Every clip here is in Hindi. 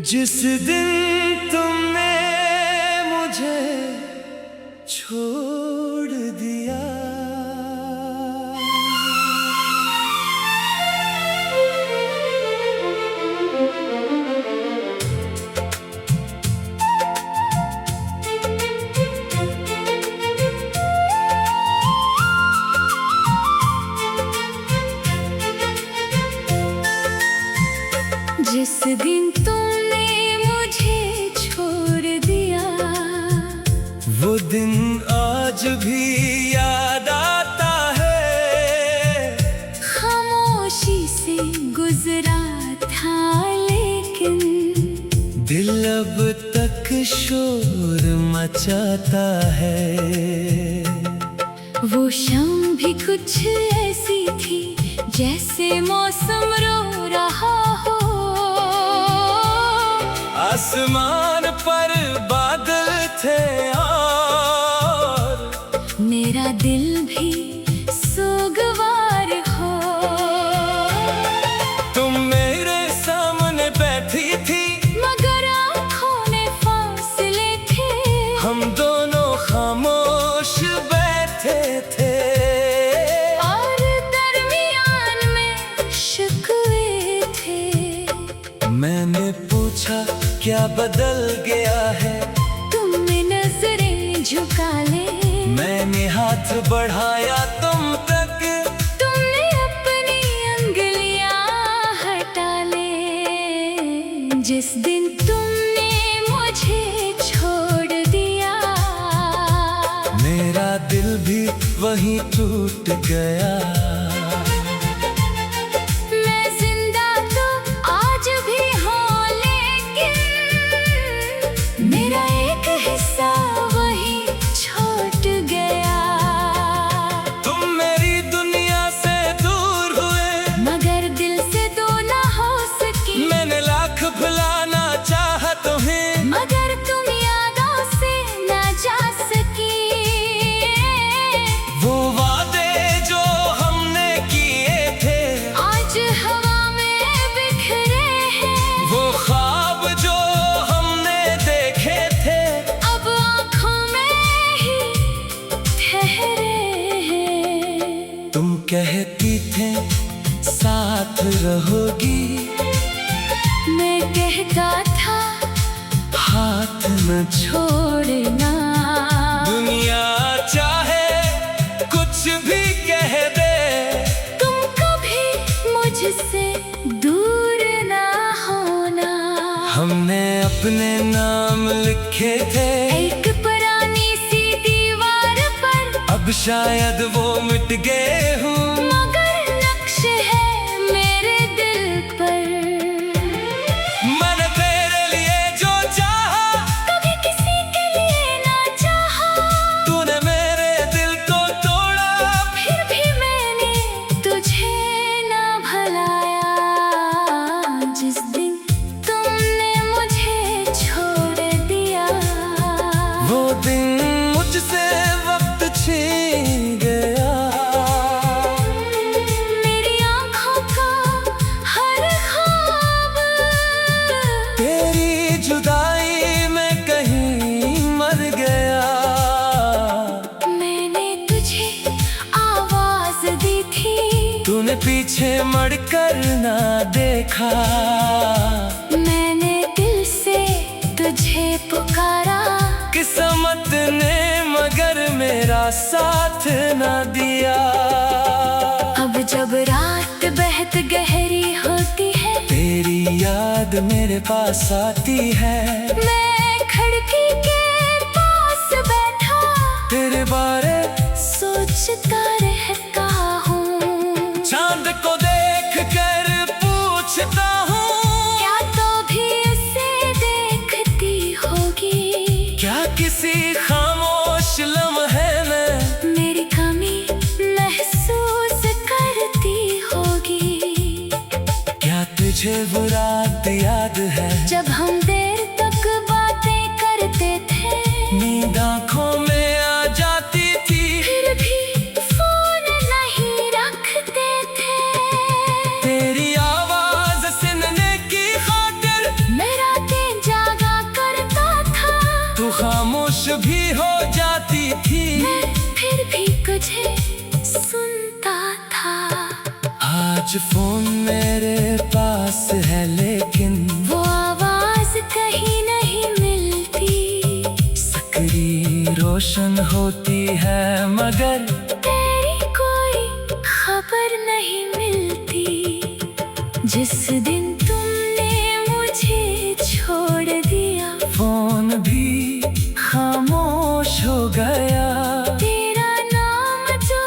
जिस दिन तुमने मुझे छोड़ दिया, जिस दिन तुमने मुझे छोड़ दिया, वो दिन आज भी याद आता है। खामोशी से गुजरा था लेकिन दिल अब तक शोर मचाता है। वो शाम भी कुछ ऐसी थी जैसे मौसम रो रहा हो। आसमान पर बादल थे और मेरा दिल भी सोगवार हो। तुम मेरे सामने बैठी थी मगर आँखों में फासले थे, हम दोनों खामोश बैठे थे। और दरमियान में शिकवे थे। मैंने पूछा क्या बदल गया है, तुमने नजरें झुका ले, मैंने हाथ बढ़ाया तुम तक, तुमने अपनी अंगलियां हटा ले। जिस दिन तुमने मुझे छोड़ दिया, मेरा दिल भी वहीं टूट गया। मैं जिंदा तो आज भी हूँ लेकिन मेरा एक हिस्सा वहीं छूट गया। तुम मेरी दुनिया से दूर हुए, मगर दिल से तो ना हो सकी। मैंने लाख भुलाना चाहा तुम्हें, मगर तुम यादों से ना जा सकी। वो वादे जो हमने किए थे आज हवा में बिखरे हैं, वो ख्वाब जो हमने देखे थे अब आँखों में ही ठहरे हैं। तुम कहती थे साथ रहोगी, मैं कहता था हाथ न छोड़ना। दुनिया चाहे कुछ भी कह दे, तुम कभी मुझसे दूर ना होना। हमने अपने नाम लिखे थे एक पुरानी सी दीवार पर, अब शायद वो मिट गए हूँ, मगर नक्श है मेरे दिल पर। मैंने तेरे लिए जो चाहा कभी किसी के लिए ना चाहा, तूने मेरे दिल को तोड़ा, फिर भी मैंने तुझे ना भुलाया। जिस दिन तुमने मुझे छोड़ दिया, वो दिन मुझसे वक्त छीन गया। मेरी आँखों का हर ख्वाब तेरी जुदाई में कहीं मर गया। मैंने तुझे आवाज दी थी, तूने पीछे मुड़कर ना देखा, मैंने दिल से तुझे पुकारा। किस्मत ने मगर मेरा साथ ना दिया। अब जब रात बेहद गहरी होती है, तेरी याद मेरे पास आती है, मैं खिड़की के पास बैठा तेरे बारे सोचता रहता हूँ। चांद को देख कर पूछता हूँ, क्या तो भी उसे देखती होगी, क्या किसी खामोश लम्हे में मेरी कमी महसूस करती होगी। क्या तुझे वो रात याद है जब हम देर तक बातें करते थे, नींद आँखों में आ जाती थी, फिर भी फोन नहीं रखते थे। तेरी आवाज सुनने की खातिर मेरा दिल आज फोन मेरे पास है लेकिन वो आवाज कहीं नहीं मिलती। स्क्रीन रोशन होती है मगर तेरी कोई खबर नहीं मिलती। जिस दिन तुमने मुझे छोड़ दिया, फोन भी खामोश हो गया। तेरा नाम जो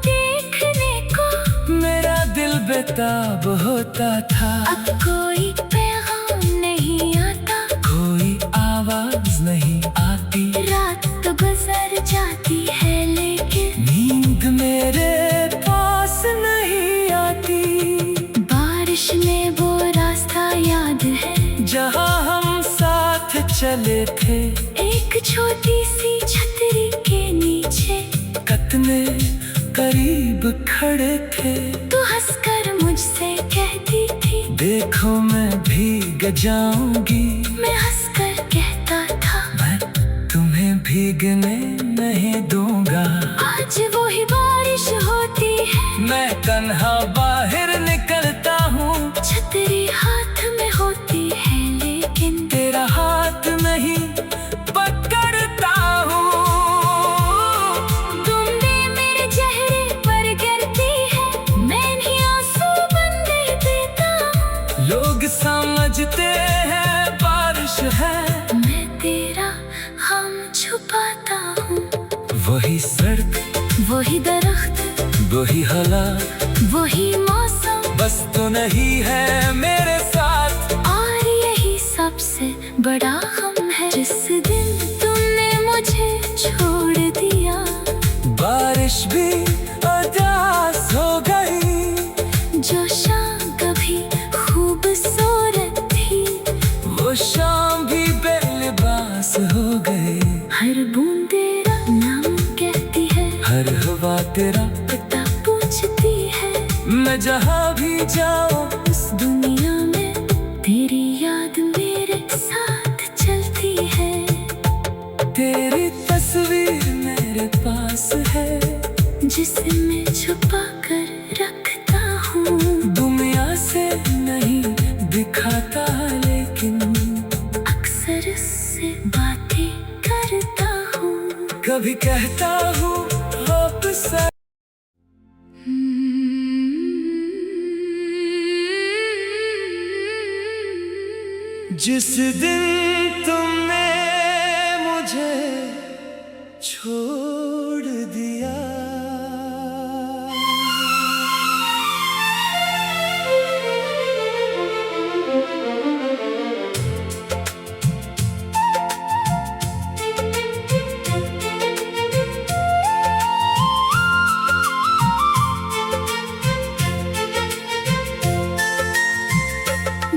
देखने को मेरा दिल बेताब होता था। अब कोई पैगाम नहीं आता, कोई आवाज नहीं आती। रात तो गुजर जाती है लेकिन नींद मेरे पास नहीं आती। बारिश में वो रास्ता याद है जहाँ हम साथ चले थे, एक छोटी सी छतरी के नीचे। कितने करीब खड़े थे। तू हंसकर मुझसे कहती थी, देखो मैं भीग जाऊंगी। मैं हंसकर कहता था, मैं तुम्हें भीगने नहीं दूंगा। आज वो ही बारिश होती है। मैं तन्हा बाहर निकलता हूँ। छतरी हाथ में होती है लेकिन तेरा हाथ नहीं पकड़ता हूँ। तुम भी मेरे चेहरे पर गिरती है, मैं नहीं आंसू बनने देता हूँ। लोग समझते हैं बारिश है, मैं तेरा हम छुपाता हूँ। वही सड़क, वही दरख्त, वही हालात, वही मौसम, बस तो नहीं है मेरे साथ। और यही सबसे बड़ा गम है। जिस दिन तुमने मुझे छोड़ दिया, बारिश भी उदास हो गई। जो शाम कभी खूबसूरत थी, वो शाम भी बेलिबास हो गई। हर बूंद तेरा नाम कहती है, हर हवा तेरा पता पूछती है। मैं जहाँ भी जाऊँ, इस दुनिया में तेरी याद मेरे साथ चलती है। तेरी तस्वीर मेरे पास है, जिसे मैं छुपा कर रखता हूँ। दुनिया से नहीं दिखाता लेकिन अक्सर उससे बातें करता हूँ। कभी कहता हूँ वापस आ। जिस दिन तुमने मुझे छोड़ दिया,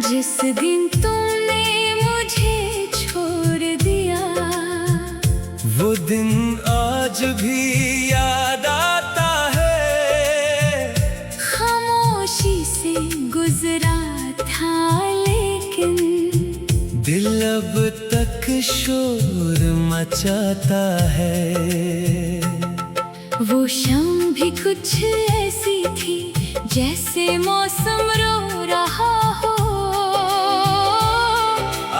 जिस दिन तुमने मुझे छोड़ दिया, वो दिन आज भी याद आता है। खामोशी से गुजरा था लेकिन दिल अब तक शोर मचाता है। वो शाम भी कुछ ऐसी थी जैसे मौसम रो रहा हो।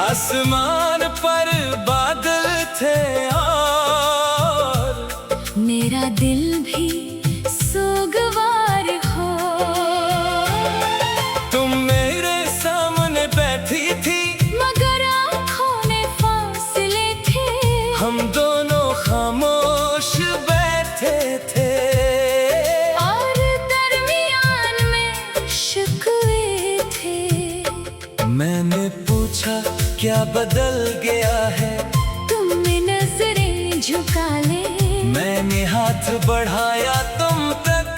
आसमान पर बादल थे और मेरा दिल भी सोगवार हो। तुम मेरे सामने बैठी थी, मगर आँखों में फासले थे। हम दोनों खामोश बैठे थे। और दरमियान में शिकवे थे। मैंने पूछा क्या बदल गया है, तुमने नजरें झुका ले। मैंने हाथ बढ़ाया तुम तक,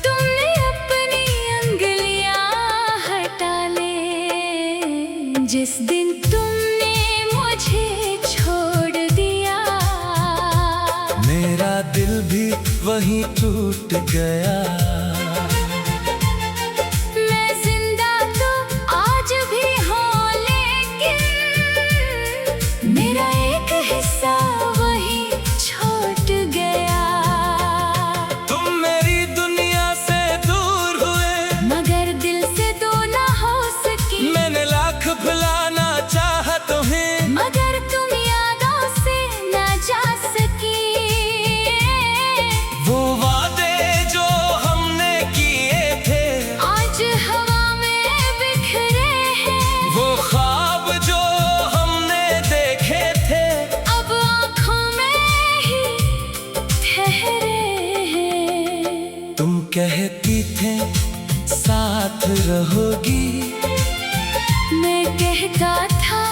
तुमने अपनी अंगलियां हटा ले। जिस दिन तुमने मुझे छोड़ दिया, मेरा दिल भी वहीं टूट गया। मैं जिंदा तो आज भी हूँ लेकिन मेरा एक हिस्सा वही छूट गया। तुम मेरी दुनिया से दूर हुए, मगर तुम कहती थे साथ रहोगी, मैं कहता था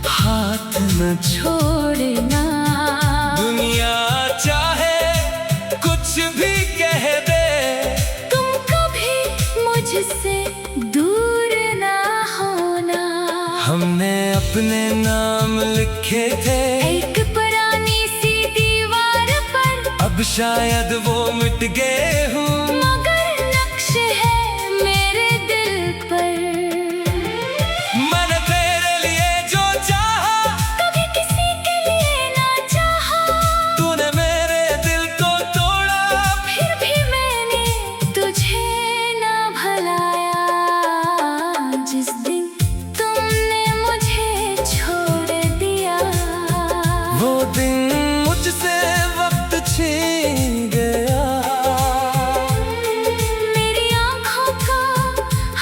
हाथ न छोड़ना। दुनिया चाहे कुछ भी कह दे, तुम कभी मुझसे दूर ना होना। हमने अपने नाम लिखे थे एक पुरानी सी दीवार पर, अब शायद वो मिट गए हूँ, मगर नक्श है मेरे दिल पर। मैंने तेरे लिए जो चाहा, कभी किसी के लिए ना चाहा, तूने मेरे दिल को तोड़ा, फिर भी मैंने तुझे ना भुलाया। जिस दिन तुमने मुझे छोड़ दिया, वो दिन मुझसे वक्त छीन गया। मेरी आँखों का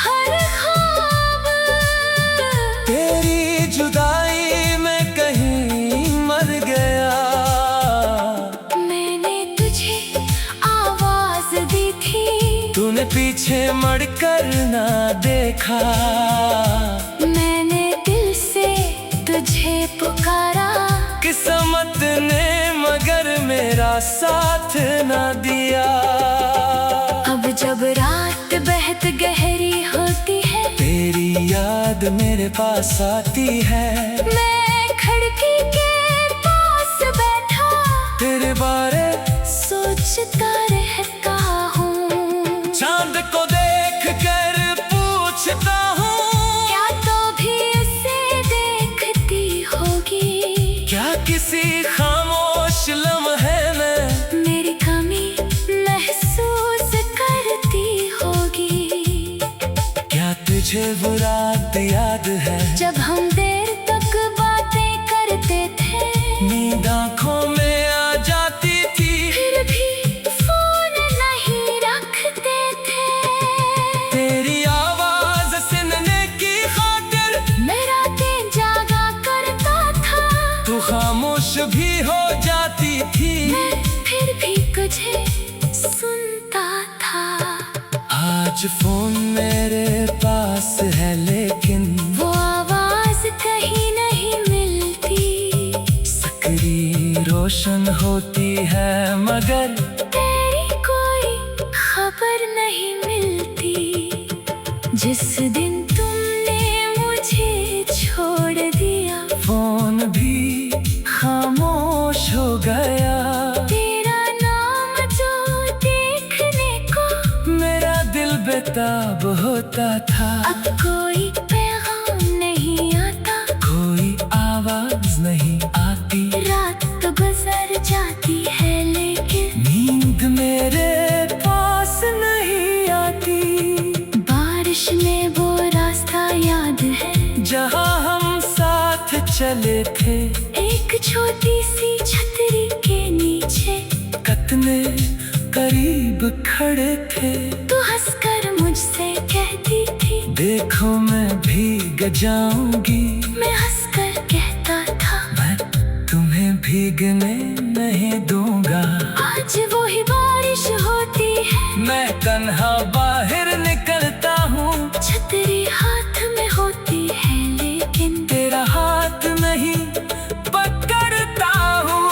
हर ख्वाब तेरी जुदाई में कहीं मर गया। मैंने तुझे आवाज दी थी, तूने पीछे मुड़कर ना देखा, मैंने दिल से तुझे पुकारा। किस्मत ने मगर मेरा साथ ना दिया। अब जब रात बेहद गहरी होती है, तेरी याद मेरे पास आती है, मैं खिड़की के पास बैठा तेरे बारे सोचता रहता हूँ। चांद को देख कर पूछता हूँ, क्या तो भी उसे देखती होगी, क्या किसी खामोश लम्हे में मेरी कमी महसूस करती होगी। क्या तुझे वो रात याद है, जब हम देर तक बातें करते थे, नींद आँखों में आ जाती थी, फिर भी फोन नहीं रखते थे। तेरी आवाज सुनने की खातिर मेरा दिन जागा करता था, तू खामोश भी हो जाती थी। मैं फिर भी तुझे सुनता था। आज फोन मेरे पास है लेकिन वो आवाज कहीं नहीं मिलती, स्क्रीन रोशन होती है मगर तेरी कोई खबर नहीं मिलती। जिस दिन तुमने मुझे छोड़ दिया, फोन भी खामोश हो गया। तेरा नाम जो देखने को मेरा दिल बेताब होता था, अब कोई पैगाम नहीं आता, कोई आवाज नहीं आती, रात तो गुजर जाती है लेकिन नींद मेरे पास नहीं आती। बारिश में वो रास्ता याद है, जहाँ हम साथ चले थे, एक छोटी सी छतरी के नीचे, कितने करीब खड़े थे। तू हंसकर मुझसे कहती थी, देखो मैं भीग जाऊंगी, मैं हंसकर कहता था, मैं तुम्हें भीगने नहीं दूंगा। आज वो ही बारिश होती है, मैं तन्हा बाहर निकलता हूँ, छतरी हाथ में होती है लेकिन तेरा हाथ नहीं पकड़ता हूँ।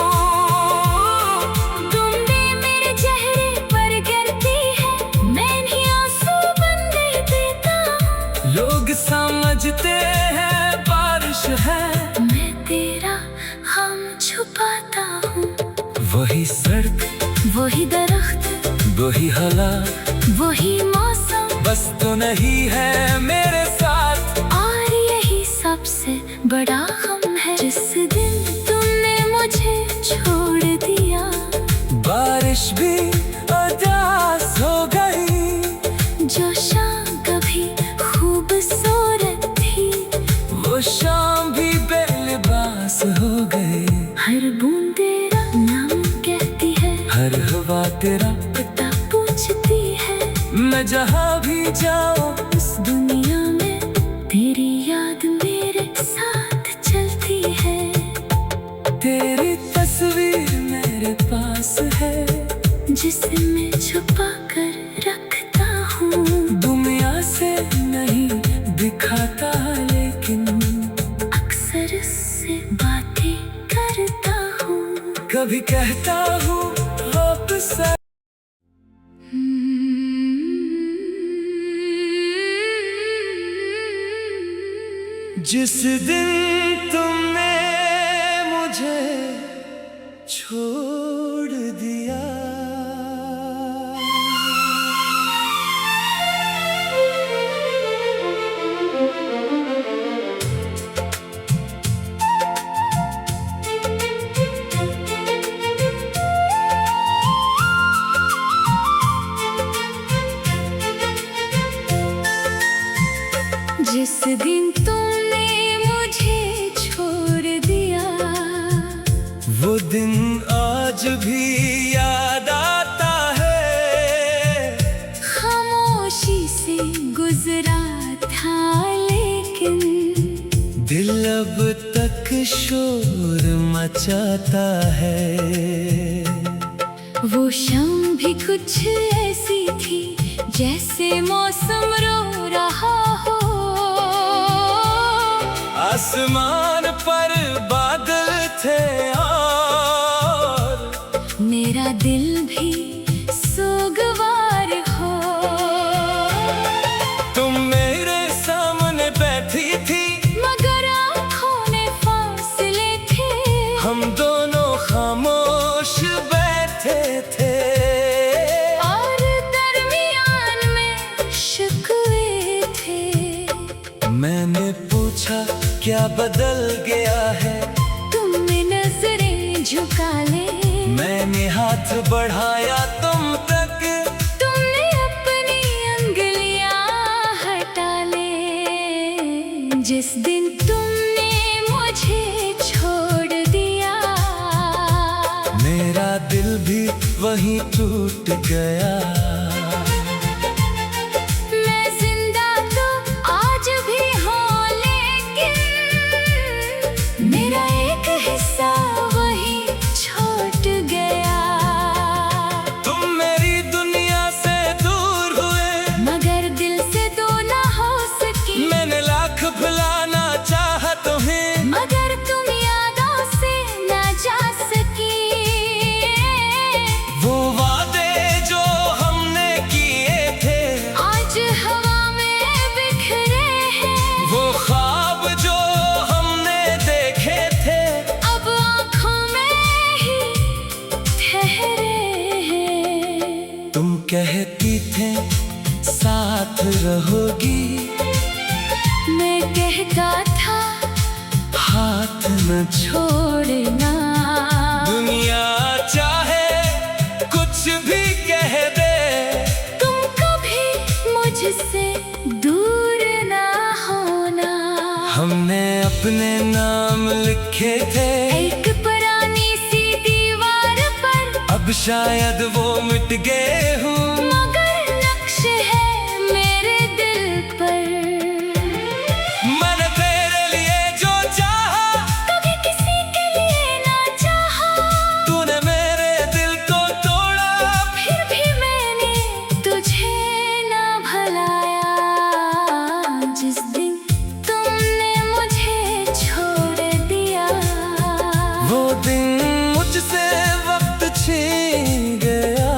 तुम भी मेरे चेहरे पर गिरती है, मैं नहीं आंसू बन देता हूँ। लोग समझते हैं बारिश है, मैं तेरा हम छुपाता हूँ। वही सड़क, वही दरख्त, वही हालात, वही मौसम, बस तो नहीं है मेरे साथ। और यही सबसे बड़ा गम है, जिस दिन तुमने मुझे छोड़ दिया। बारिश भी उदास हो गई, जो शाम कभी खूबसूरत थी, वो शाम भी बेलिबास हो गई। हर बूंद तेरा नाम कहती है, हर हवा तेरा पता पूछती है, मैं जहाँ भी जाऊँ इस दुनिया में तेरी याद मेरे साथ चलती है। तेरी तस्वीर मेरे पास है, जिसे मैं छुपा कभी कहता हूँ वापस आ। जिस दिन तुमने मुझे छोड़ दिया, जिस दिन तुमने मुझे छोड़ दिया, वो दिन आज भी याद आता है। खामोशी से गुजरा था लेकिन दिल अब तक शोर मचाता है। वो शाम भी कुछ ऐसी थी जैसे मौसम रो रहा हो। आसमान पर बादल थे और मेरा दिल भी सोगवार हो। तुम मेरे सामने बैठी थी मगर आँखों में फासले थे। हम दोनों खामोश बैठे थे और दरमियान में शिकवे थे। मैंने पूछा क्या बदल गया है, तुमने नजरें झुका ले। मैंने हाथ बढ़ाया तुम तक, तुमने अपनी अंगुलियां हटा ले। जिस दिन तुमने मुझे छोड़ दिया, मेरा दिल भी वहीं टूट गया। मैं जिंदा तो आज भी हूँ लेकिन मेरा एक हिस्सा वहीं छूट गया। तुम मेरी दुनिया से दूर हुए मगर दिल से दूर ना हो सकी। मैंने लाख भुलाना चाहा तुम्हें, मगर तुम यादों से ना जा सकी। वो वादे जो हमने किए थे आज हवा में बिखरे हैं। वो ख्वाब जो हमने देखे थे अब आँखों में ही ठहरे हैं। तुम कहती थे साथ रहोगी, मैं कहता था हाथ न छोड़ना। दुनिया चाहे कुछ भी कह दे, तुम कभी मुझसे दूर ना होना। हमने अपने नाम लिखे थे एक पुरानी सी दीवार पर, अब शायद वो मिट गए हूँ। मगर नक्श है मेरे दिल पर। मैंने तेरे लिए जो चाहा कभी किसी के लिए ना चाहा, तूने मेरे दिल को तोड़ा। फिर भी मैंने तुझे ना भुलाया। जिस दिन तुमने मुझे छोड़ दिया, वो दिन मुझसे वक्त छीन गया।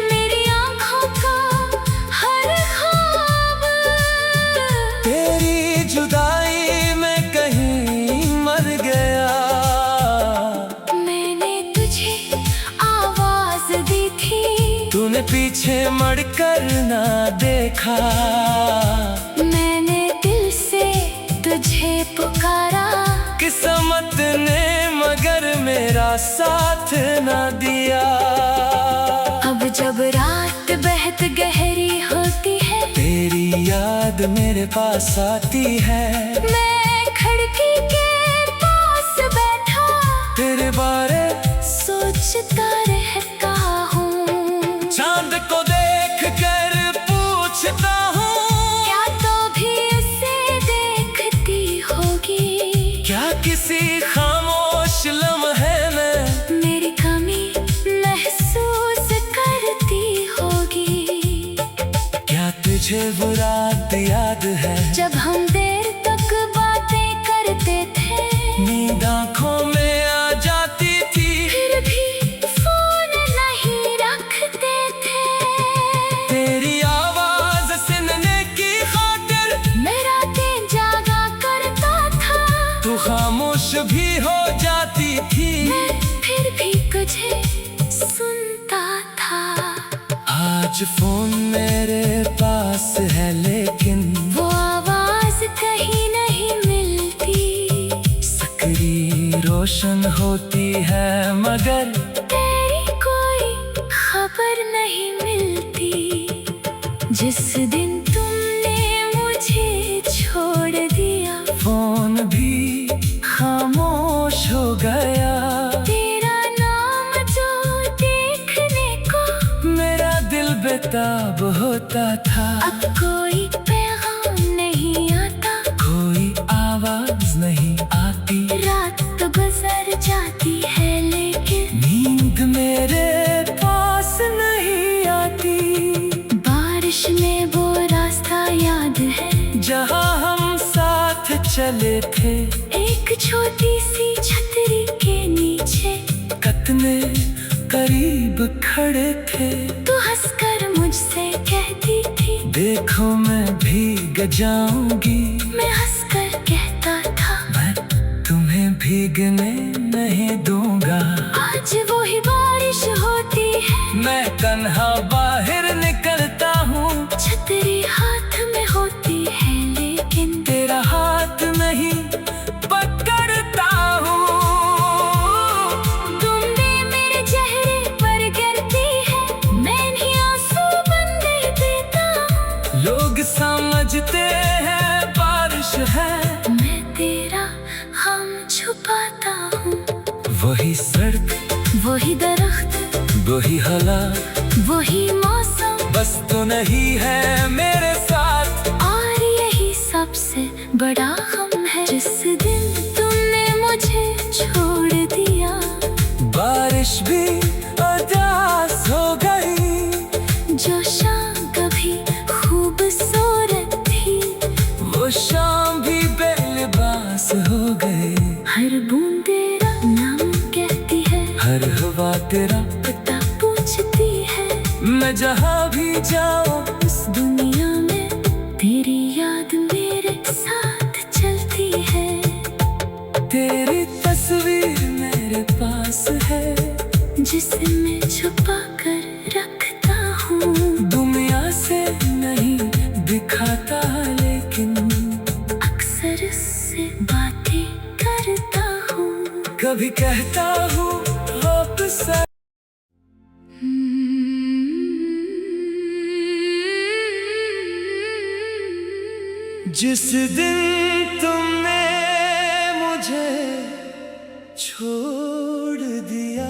मेरी आँखों का हर ख्वाब तेरी जुदाई में कहीं मर गया। मैंने तुझे आवाज दी थी, तूने पीछे मुड़कर ना देखा। मैंने दिल से तुझे पुकारा। किस्मत ने मगर मेरा साथ न दिया। अब जब रात बेहद गहरी होती है, तेरी याद मेरे पास आती है। मैं खिड़की के पास बैठा तेरे बारे सोचता रहता हूँ। चांद को देख कर पूछता हूँ, क्या तो भी उसे देखती होगी। क्या किसी खामोश लम्हे में मेरी कमी महसूस करती होगी। क्या तुझे वो रात याद है जब हम देर तक बातें करते थे, नींद आँखों में आ जा आज फोन मेरे पास है लेकिन वो आवाज कहीं नहीं मिलती। स्क्रीन रोशन होती है मगर तेरी कोई खबर नहीं मिलती। जिस दिन तुमने मुझे छोड़ दिया, फोन भी खामोश हो गया। तेरा नाम जो देखने को मेरा दिल बेताब होता था। अब कोई पैगाम नहीं आता, कोई आवाज नहीं आती। रात तो गुजर जाती है लेकिन नींद मेरे पास नहीं आती। बारिश में वो रास्ता याद है जहाँ हम साथ चले थे, एक छोटी सी छतरी के नीचे। कितने करीब खड़े थे। तू हंसकर मुझसे कहती थी, देखो मैं भीग जाऊंगी। मैं हंसकर कहता था, मैं तुम्हें भीगने नहीं दूंगा। आज वो ही बारिश होती है। मैं तन्हा बाहर निकलता हूँ। छतरी हाथ में होती है लेकिन तेरा हाथ नहीं पकड़ता हूँ। तुमने मेरे चेहरे पर गिरती है, मैं नहीं आंसू बन गई देता हूँ। लोग समझते हैं बारिश है, मैं तेरा हम छुपाता हूँ। वही सड़क, वही दरख्त, वही हालात, वही मौसम, बस तो नहीं है मेरे साथ। और यही सबसे बड़ा गम है। जिस दिन तुमने मुझे छोड़ दिया, बारिश भी उदास हो गई। जो शाम कभी खूबसूरत थी, वो शाम भी बेलिबास हो गई। हर बूंद तेरा नाम कहती है, हर हवा तेरा, पता पूछती है। मैं जहाँ भी जाऊँ इस दुनिया में तेरी याद मेरे साथ चलती है। तेरी तस्वीर मेरे पास है, जिसे मैं छुपा कर रखता हूँ। दुनिया से नहीं दिखाता लेकिन अक्सर इससे बातें करता हूँ। कभी कहता हूँ वापस आ। जिस दिन तुमने मुझे छोड़ दिया,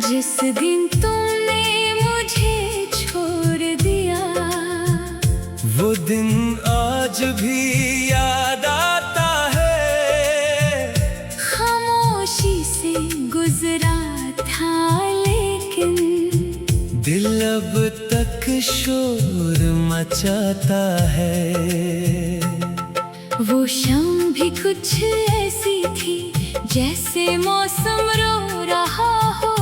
जिस दिन तुमने मुझे छोड़ दिया, वो दिन आज भी याद आता है। खामोशी से गुजरा था लेकिन दिल अब तक शोर मचाता है। वो शाम भी कुछ ऐसी थी जैसे मौसम रो रहा हो।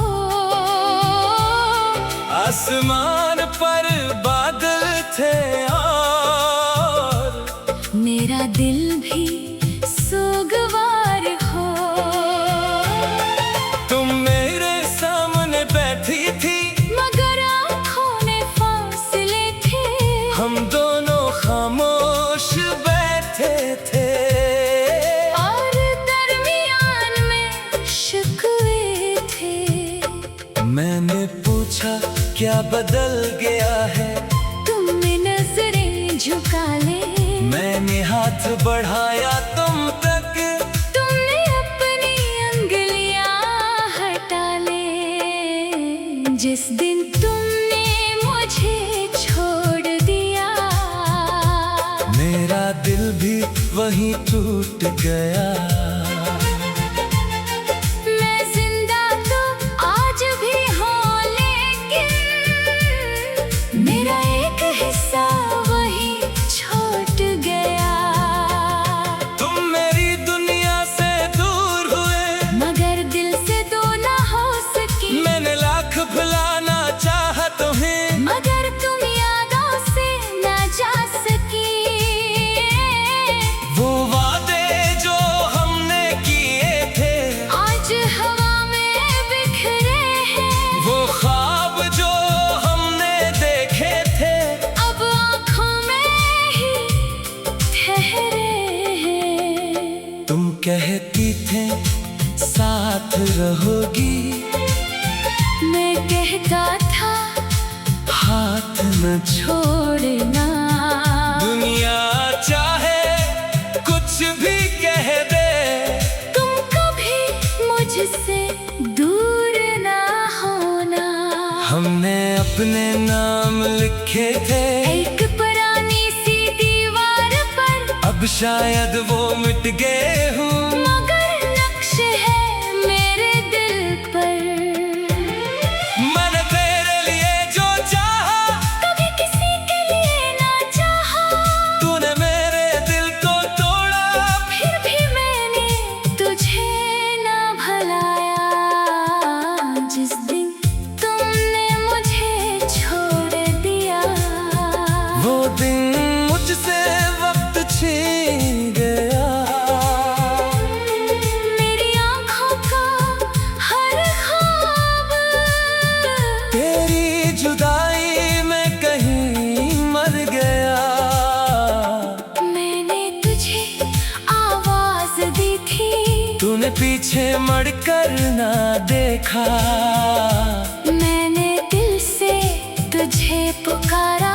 आसमान पर बादल थे और मेरा दिल भी सोगवार हो। तुम मेरे सामने बैठी थी, मगर आँखों ने फासले थे। हम दोनों खामोश बैठे थे। और दरमियान में शिकवे थे। मैंने पूछा क्या बदल गया है, तुमने नजरें झुका ले। मैंने हाथ बढ़ाया तुम तक, तुमने अपनी अंगुलियां हटा ले। जिस दिन तुमने मुझे छोड़ दिया, मेरा दिल भी वहीं टूट गया। मैं जिंदा तो आज भी हूँ लेकिन मेरा एक हिस्सा वही छूट गया। तुम मेरी दुनिया से दूर हुए, मगर में साथ रहोगी। मैं कहता था हाथ न छोड़ना, दुनिया चाहे कुछ भी कह दे, तुम कभी मुझसे दूर ना होना। हमने अपने नाम लिखे थे एक पुरानी सी दीवार पर, अब शायद वो मिट गए हूँ, मगर नक्श है मेरे दिल पर। मैंने तेरे लिए जो चाहा कभी किसी के लिए ना चाहा, तूने मेरे दिल को तोड़ा, फिर भी मैंने तुझे ना भुलाया। जिस दिन तुमने मुझे छोड़ दिया, वो दिन मुझसे वक्त छीन गया। मेरी आँखों का हर ख्वाब तेरी जुदाई में कहीं मर गया। मैंने तुझे आवाज दी थी, तूने पीछे मुड़कर ना देखा, मैंने दिल से तुझे पुकारा,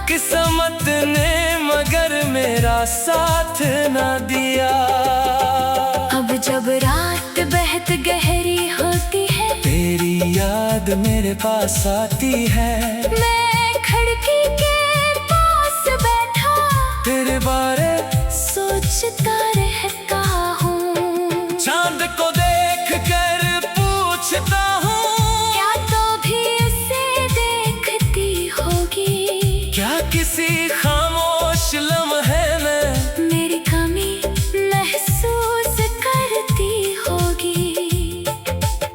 किस्मत ने मगर मेरा साथ ना दिया। अब जब रात बेहद गहरी होती है, तेरी याद मेरे पास आती है, मैं खिड़की के पास बैठा तेरे बारे सोचता रहता हूँ। चांद को देख कर पूछता हूँ, क्या तो भी उसे देखती होगी, क्या किसी खामोश लम्हे में मेरी कमी महसूस करती होगी।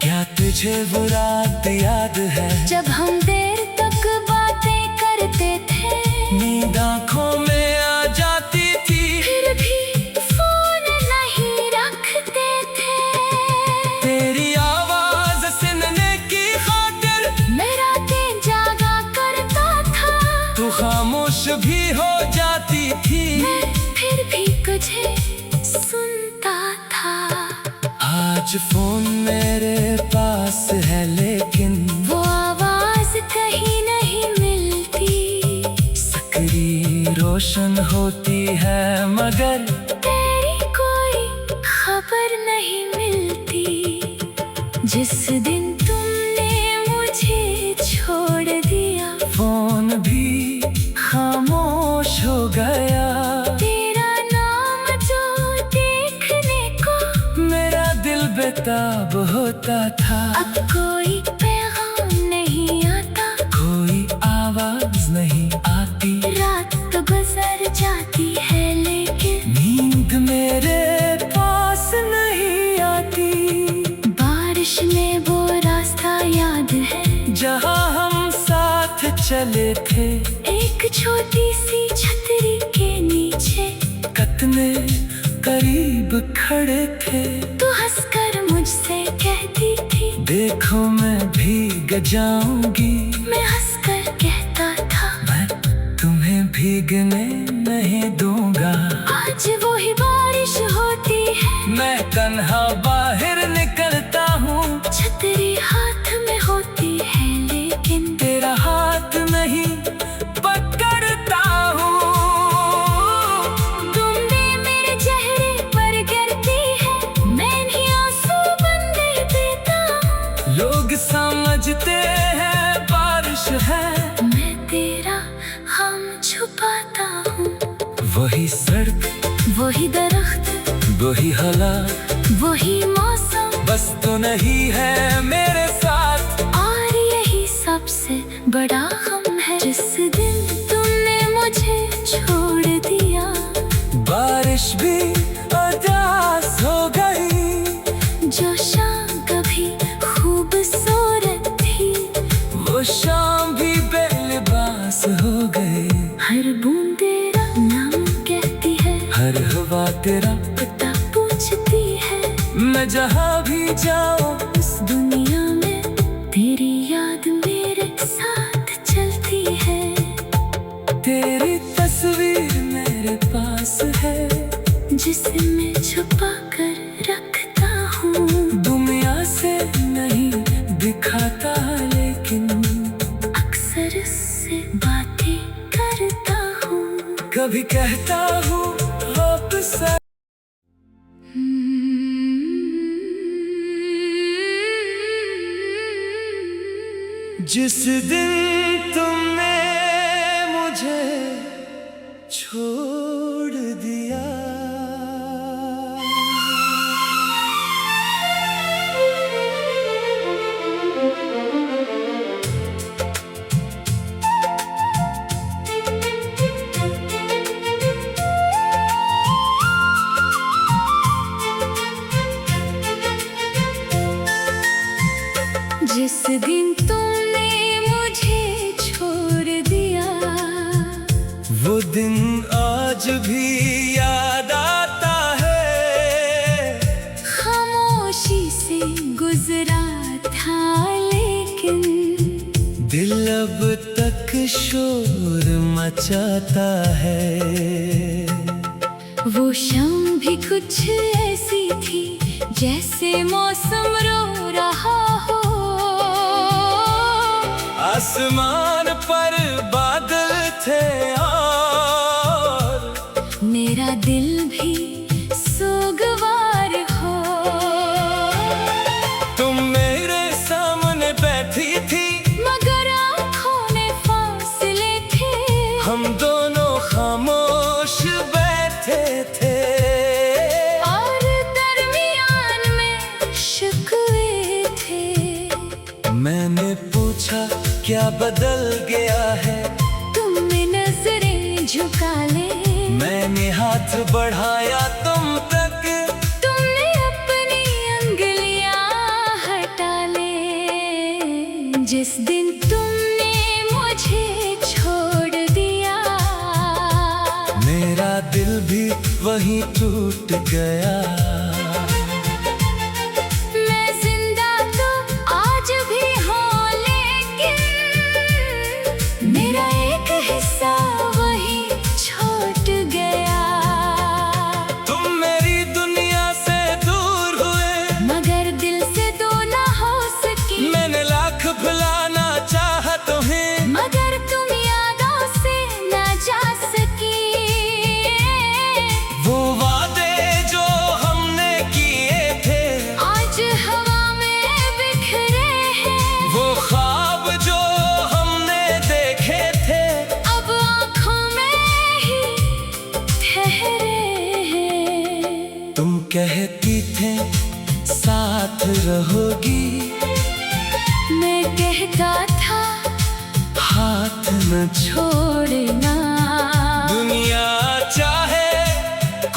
क्या तुझे वो रात याद है, जब हम देर तक बातें करते थे, नींद आँखों में आ जाती थी, फिर भी फोन नहीं रखते थे। तेरी आवाज सुनने की खातिर मैं रातें जागा करता था, तू खामोश भी हो जाती थी। मैं फिर भी तुझे सुनता था। आज फोन मेरे पास है लेकिन वो आवाज कहीं नहीं मिलती, स्क्रीन रोशन होती है मगर तेरी कोई खबर नहीं मिलती। जिस दिन तुमने मुझे छोड़ दिया, फोन भी खामोश हो गया। तेरा नाम जो देखने को मेरा दिल बेताब होता था, अब कोई पैगाम नहीं आता, कोई आवाज नहीं आती, रात तो गुजर जाती है लेकिन नींद मेरे पास नहीं आती। बारिश में वो रास्ता याद है, जहाँ हम साथ चले थे, एक छोटी सी छतरी के नीचे, कितने करीब खड़े थे। तू हंसकर मुझसे कहती थी, देखो मैं भीग जाऊंगी, मैं हंसकर कहता था, मैं तुम्हें भीगने नहीं दूंगा। आज वो ही बारिश होती है, मैं तन्हा बाहर निकलता हूँ, छतरी हाथ में होती है लेकिन तेरा हाथ नहीं पकड़ता हूँ। तुम भी मेरे चेहरे पर गिरती है, मैं नहीं आंसू बंदे देता हूँ। लोग समझते हैं बारिश है, मैं तेरा हम छुपाता हूँ। वही सड़क, वही दरख्त, वही हालात, वही मौसम, बस तो नहीं है मेरे साथ। और यही सबसे बड़ा गम है, जिस दिन तुमने मुझे छोड़ दिया। बारिश भी उदास हो गई, जो शाम कभी खूबसूरत थी, वो शाम भी बेलिबास हो गई। हर बूंद तेरा नाम कहती है, हर हवा तेरा पता पूछती है, मैं जहाँ भी जाऊँ इस दुनिया में तेरी याद मेरे साथ चलती है। तेरी तस्वीर मेरे पास है, जिसे मैं छुपा कर रखता कभी कहता हूँ वापस आ। जिस दिन तुमने मुझे छोड़ दिया, जिस दिन तुमने मुझे छोड़ दिया, वो दिन आज भी याद आता है। खामोशी से गुजरा था लेकिन दिल अब तक शोर मचाता है। वो शाम भी कुछ ऐसी थी जैसे मौसम रो रहा हो। आसमान पर बादल थे और मेरा दिल भी सोगवार हो। तुम मेरे सामने बैठी थी मगर आँखों में फासले थे। हम दोनों खामोश बैठे थे और दरमियान में शिकवे थे। मैंने पूछा क्या बदल गया है, तुमने नजरें झुका ले। मैंने हाथ बढ़ाया तुम तक, तुमने अपनी अंगलियां हटा ले। जिस दिन तुमने मुझे छोड़ दिया, मेरा दिल भी वहीं टूट गया। मैं जिंदा तो आज भी हूँ लेकिन मेरा एक हिस्सा वहीं छूट गया। तुम मेरी दुनिया से दूर हुए मगर दिल से दूर ना हो सकी। मैंने लाख भुलाना चाहा तुम्हें, मगर तुम यादों से ना जा सकी। वो वादे जो हमने किए थे आज हवा में बिखरे हैं। वो ख्वाब जो हमने देखे थे अब आँखों में ही ठहरे हैं। तुम कहती थे साथ रहोगी, मैं कहता था हाथ न छोड़ना। दुनिया चाहे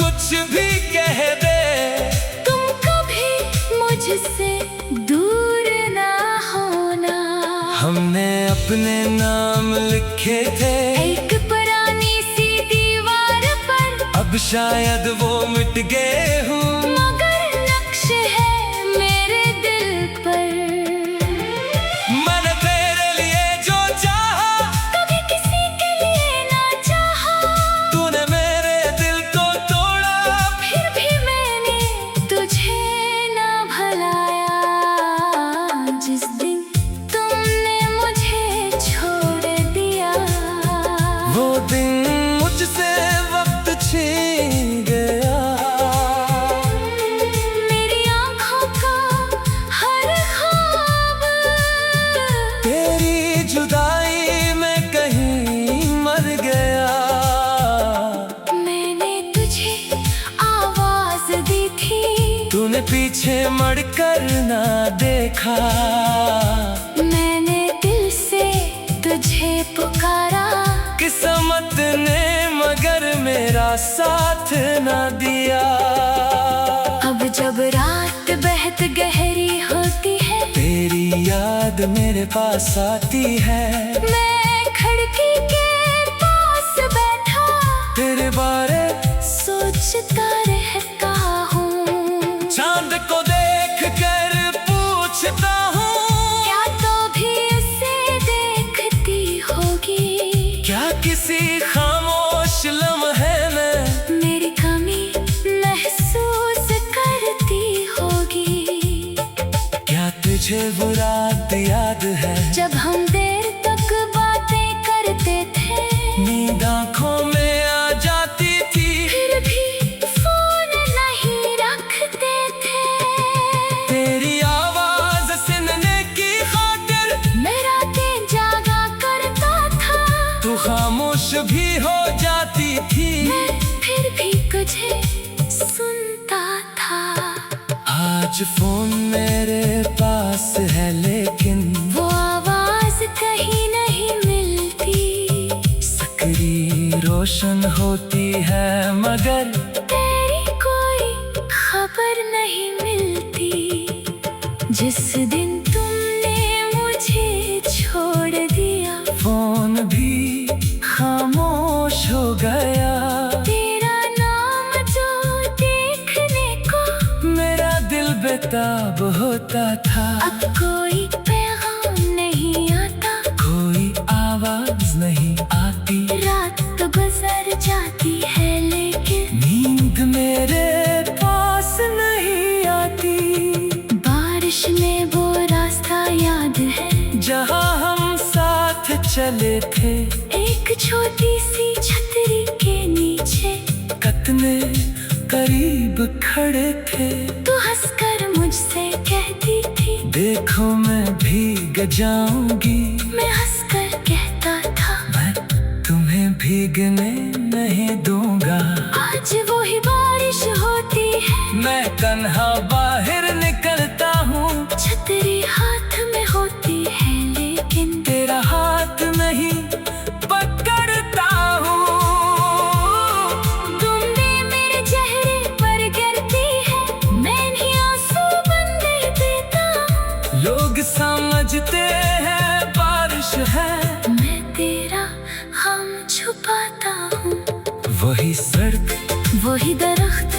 कुछ भी कह दे, तुम कभी मुझसे दूर ना होना। हमने अपने नाम लिखे थे एक पुरानी सी दीवार पर, अब शायद वो मिट गए हूँ। मगर नक्श है मेरे दिल पर। मैंने तेरे लिए जो चाहा कभी किसी के लिए ना चाहा, तूने मेरे दिल को तोड़ा। फिर भी मैंने तुझे ना भुलाया। जिस दिन तुमने मुझे छोड़ दिया, वो दिन मुझसे वक्त छीन गया। मेरी आँखों का हर ख्वाब तेरी जुदाई में कहीं मर गया। मैंने तुझे आवाज दी थी, तूने पीछे मुड़कर ना देखा। मैंने दिल से तुझे पुकारा। किस्मत ने मगर मेरा साथ न दिया। अब जब रात बेहद गहरी होती है, तेरी याद मेरे पास आती है। मैं खिड़की के पास बैठा तेरे बारे सोचता रहता हूँ। चांद को देख कर पूछता हूँ, क्या तो भी उसे देखती होगी। क्या किसी खामोश लम्हे में मेरी कमी महसूस करती होगी। क्या तुझे वो रात याद है जब हम देर तक बातें करते थे। नींद आँखों में आ तेरी आवाज सुनने की खातिर मेरा दिन जागा करता था। तू खामोश भी हो जाती थी, मैं फिर भी तुझे सुनता था। आज फोन मेरे पास है लेकिन वो आवाज कहीं नहीं मिलती। स्क्रीन रोशन होती है मगर तेरी कोई खबर नहीं मिलती। जिस दिन तुमने मुझे छोड़ दिया, फोन भी खामोश हो गया। तेरा नाम जो देखने को मेरा दिल बेताब होता था। अब कोई पैगाम नहीं आता, कोई आवाज नहीं आती। रात तो गुजर जाती है लेकिन नींद मेरे पास नहीं आती। बारिश में वो रास्ता याद है जहाँ हम साथ चले थे, एक छोटी सी छतरी के नीचे। कितने करीब खड़े थे। तू हंसकर मुझसे कहती थी, देखो मैं भीग जाऊंगी। मैं हंसकर कहता था, मैं तुम्हें भीगने नहीं दूंगा। आज वो ही बारिश होती है। मैं तन्हा बाहर निकलता हूँ, छतरी हाथ में होती है लेकिन तेरा हाथ नहीं पकड़ता हूँ। तुमने मेरे चेहरे पर गिरती है, मैं नहीं आंसू बनने देता। लोग समझते हैं बारिश है, मैं तेरा हम छुपाता हूँ। वही सड़क, वही दरख्त,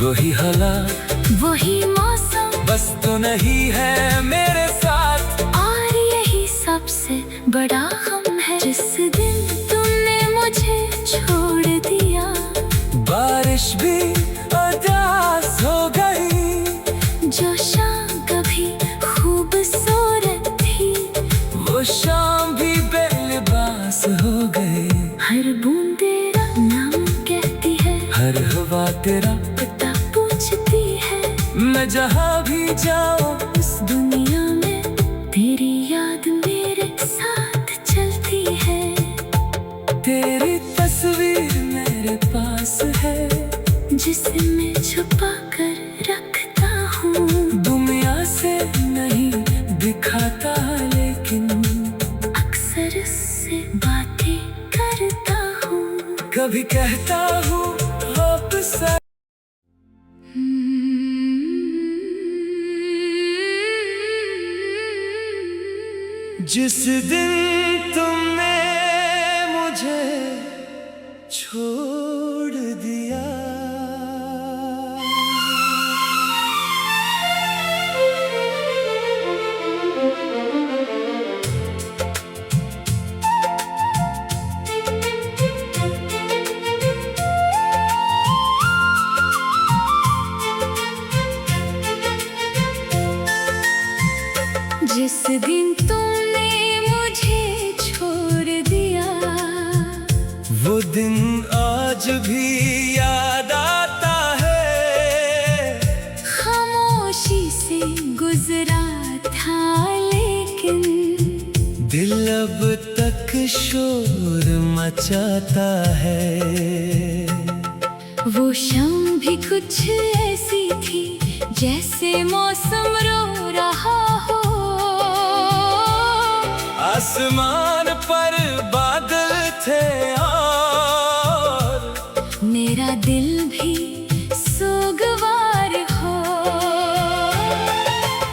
वही हालात, वही मौसम, बस तो नहीं है मेरे साथ। और यही सबसे बड़ा गम है। जिस दिन तुमने मुझे छोड़ दिया, बारिश भी उदास हो गई। जो शाम कभी खूबसूरत थी, वो शाम भी बेलिबास हो गई। हर बूंद तेरा नाम कहती है, हर हवा तेरा, पता पूछती है। मैं जहाँ भी जाऊँ इस दुनिया में तेरी याद मेरे साथ चलती है। तेरी तस्वीर मेरे पास है, जिसे मैं छुपा कर रखता हूँ। दुनिया से नहीं दिखाता लेकिन अक्सर उससे बातें करता हूँ। कभी कहता हूँ वापस आ। जिस दिन तुमने मुझे छोड़ दिया, जिस दिन तुमने मुझे छोड़ दिया, वो दिन आज भी याद आता है। खामोशी से गुजरा था लेकिन दिल अब तक शोर मचाता है। वो शाम भी कुछ ऐसी थी जैसे मौसम रो रहा हो। आसमान पर बादल थे और मेरा दिल भी सोगवार हो।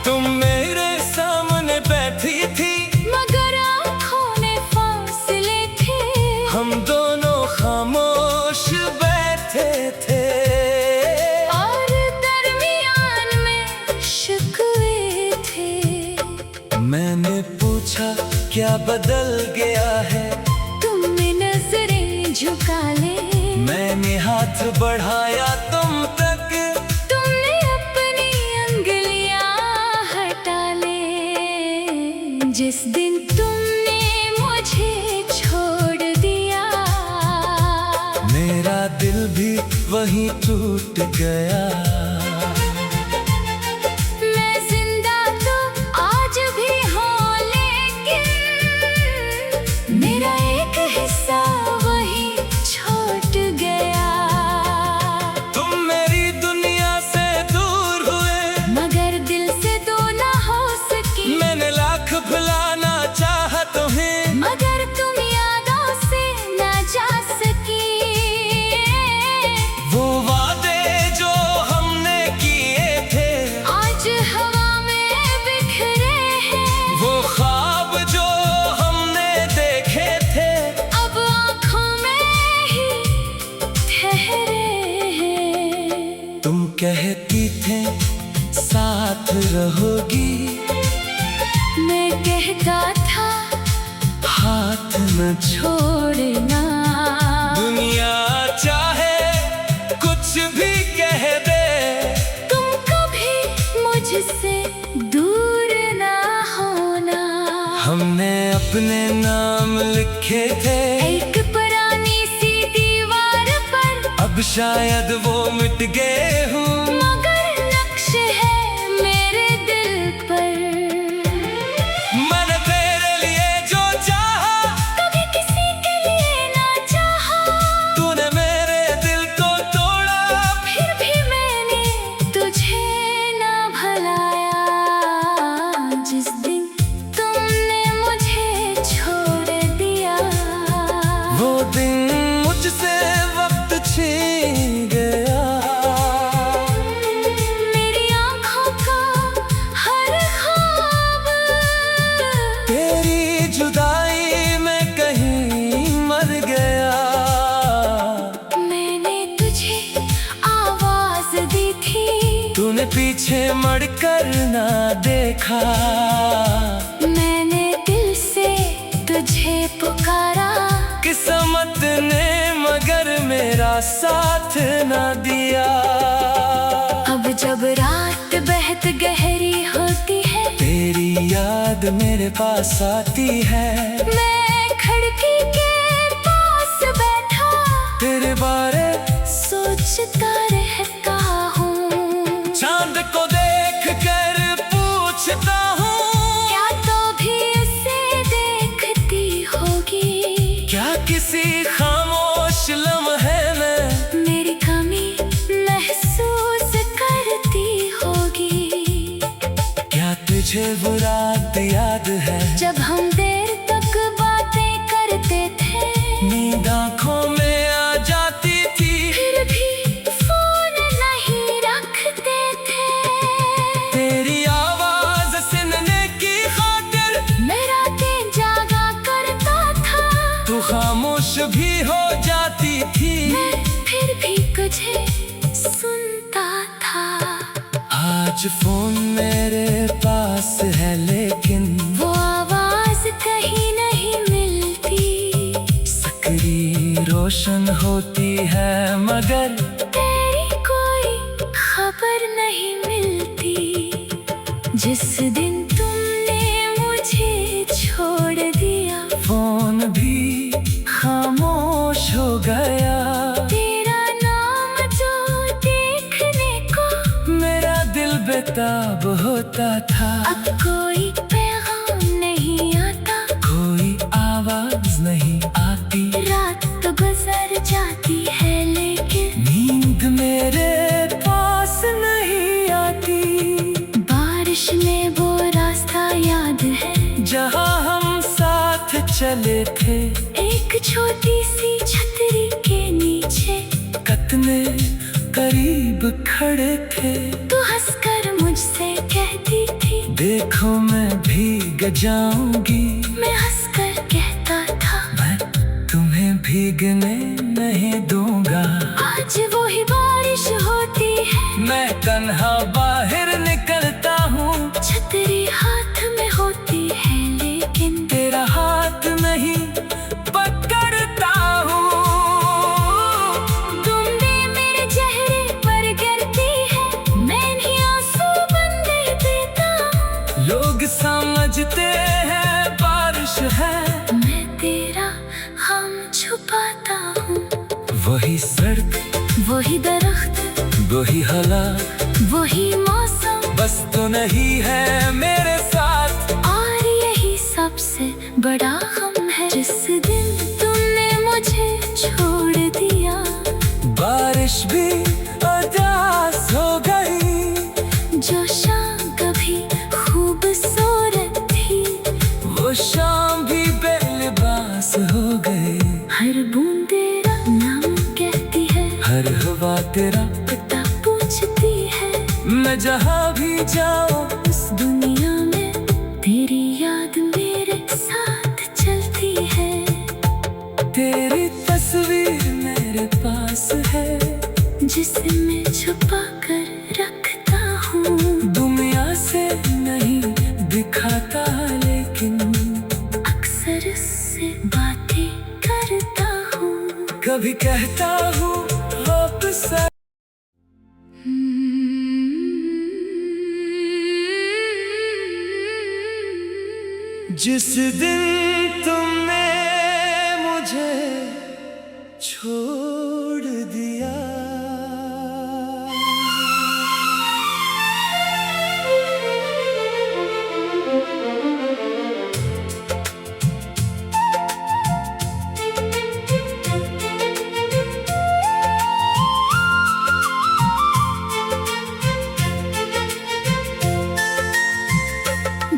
तुम मेरे सामने बैठी थी, मगर आँखों में फासले थे। हम दोनों खामोश बैठे थे। और दरमियान में शिकवे थे। मैंने पूछा क्या बदल गया है, तुमने नजरें झुका ले। मैंने हाथ बढ़ाया तुम तक, तुमने अपनी अंगुलियां हटा ले। जिस दिन तुमने मुझे छोड़ दिया, मेरा दिल भी वहीं टूट गया। मैं रहोगी। मैं कहता था हाथ न छोड़ना, दुनिया चाहे कुछ भी कह दे, तुम कभी मुझसे दूर ना होना। हमने अपने नाम लिखे थे एक पुरानी सी दीवार पर, अब शायद वो मिट गए हूँ, मगर नक्श है मेरे दिल पर। मैंने तेरे लिए जो चाहा, कभी किसी के लिए ना चाहा, तूने मेरे दिल को तोड़ा, फिर भी मैंने तुझे ना भुलाया। जिस दिन तुमने मुझे छोड़ दिया, वो दिन मुझसे वक्त छीन गया। मेरी आँखों का हर ख्वाब तेरी जुदाई में कहीं मर गया। मैंने तुझे आवाज दी थी, तूने पीछे मुड़ कर ना देखा, मैंने दिल से तुझे पुकारा, किस्मत ने मगर मेरा साथ ना दिया। अब जब रात बेहद गहरी होती है, तेरी याद मेरे पास आती है, मैं खिड़की के पास बैठा तेरे बारे सोचता रहता हूँ। चांद को देख कर पूछता हूँ, क्या तो भी उसे देखती होगी, क्या किसी खामोश लम्हे में मेरी कमी महसूस करती होगी। क्या तुझे वो रात याद है, जब हम देर तक बातें करते थे, नींद आँखों में आ जाती थी, फिर भी फोन नहीं रखते थे। तेरी आवाज सुनने की खातिर मैं रातें जागा करता था, तू खामोश भी हो जाती थी, मैं फिर भी तुझे सुनता था। आज फोन मेरे पास है लेकिन वो आवाज कहीं नहीं मिलती, स्क्रीन रोशन होती है मगर तेरी कोई खबर नहीं मिलती। जिस दिन तुमने मुझे छोड़ दिया, फोन भी खामोश हो गया। तेरा नाम जो देखने को मेरा दिल बेताब होता था, अब कोई पैगाम नहीं आता, कोई आवाज नहीं आती, रात तो गुजर जाती है लेकिन नींद मेरे पास नहीं आती। बारिश में वो रास्ता याद है, जहाँ हम साथ चले थे, एक छोटी सी छतरी के नीचे, कितने करीब खड़े थे। तू हंसकर मुझसे कहती थी, देखो मैं भीग जाऊंगी, मैं हंसकर कहता था, मैं तुम्हें भीगने नहीं दूंगा। आज वो ही बारिश होती है, मैं तन्हा बाहर निकलता हूँ, छतरी हाथ में होती है लेकिन तेरा हाथ नहीं पकड़ता हूँ। तुम भी मेरे चेहरे पर गिरती है, मैं नहीं आंसू बन देता हूँ। लोग समझते हैं बारिश है, मैं तेरा हम छुपाता हूँ। वही सड़क, वही दरख्त, वही हालात, वही मौसम, बस तो नहीं है मेरे साथ। और यही सबसे बड़ा गम है, जिस दिन तुमने मुझे छोड़ दिया, बारिश भी उदास हो गई, जो शाम कभी खूबसूरत थी, वो शाम भी बेलिबास हो गई। हर बूंद तेरा नाम कहती है, हर हवा तेरा पता पूछती है, मैं जहाँ भी जाऊँ इस दुनिया में तेरी याद मेरे साथ चलती है। तेरी तस्वीर मेरे पास है, जिसे मैं छुपा कर रखता हूँ। दुनिया कभी कहता हूँ वापस आ। जिस दिन तुमने मुझे छोड़ दिया,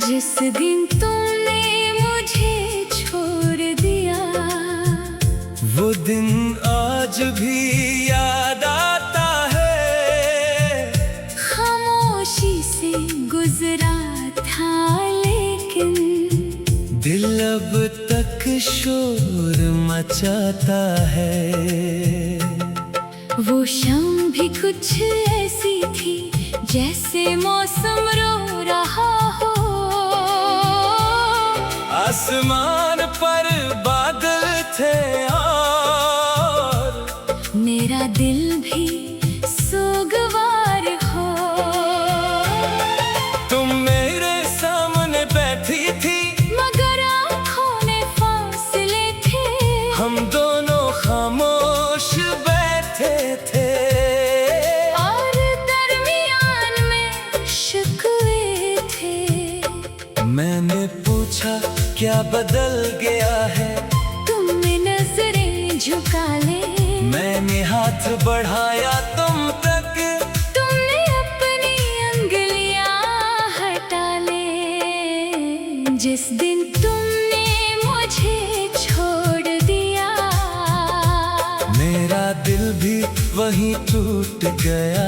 जिस दिन तुमने मुझे छोड़ दिया, वो दिन आज भी याद आता है। खामोशी से गुजरा था लेकिन दिल अब तक शोर मचाता है। वो शाम भी कुछ ऐसी थी जैसे मौसम रो रहा हो। आसमान पर बादल थे और मेरा दिल भी सोगवार हो। तुम मेरे सामने बैठी थी मगर आँखों ने फासले थे। हम दोनों खामोश बैठे थे और दरमियान में शिकवे थे। मैंने पूछा क्या बदल गया है, तुमने नजरें झुका ले। मैंने हाथ बढ़ाया तुम तक, तुमने अपनी अंगलियां हटा ले। जिस दिन तुमने मुझे छोड़ दिया, मेरा दिल भी वहीं टूट गया।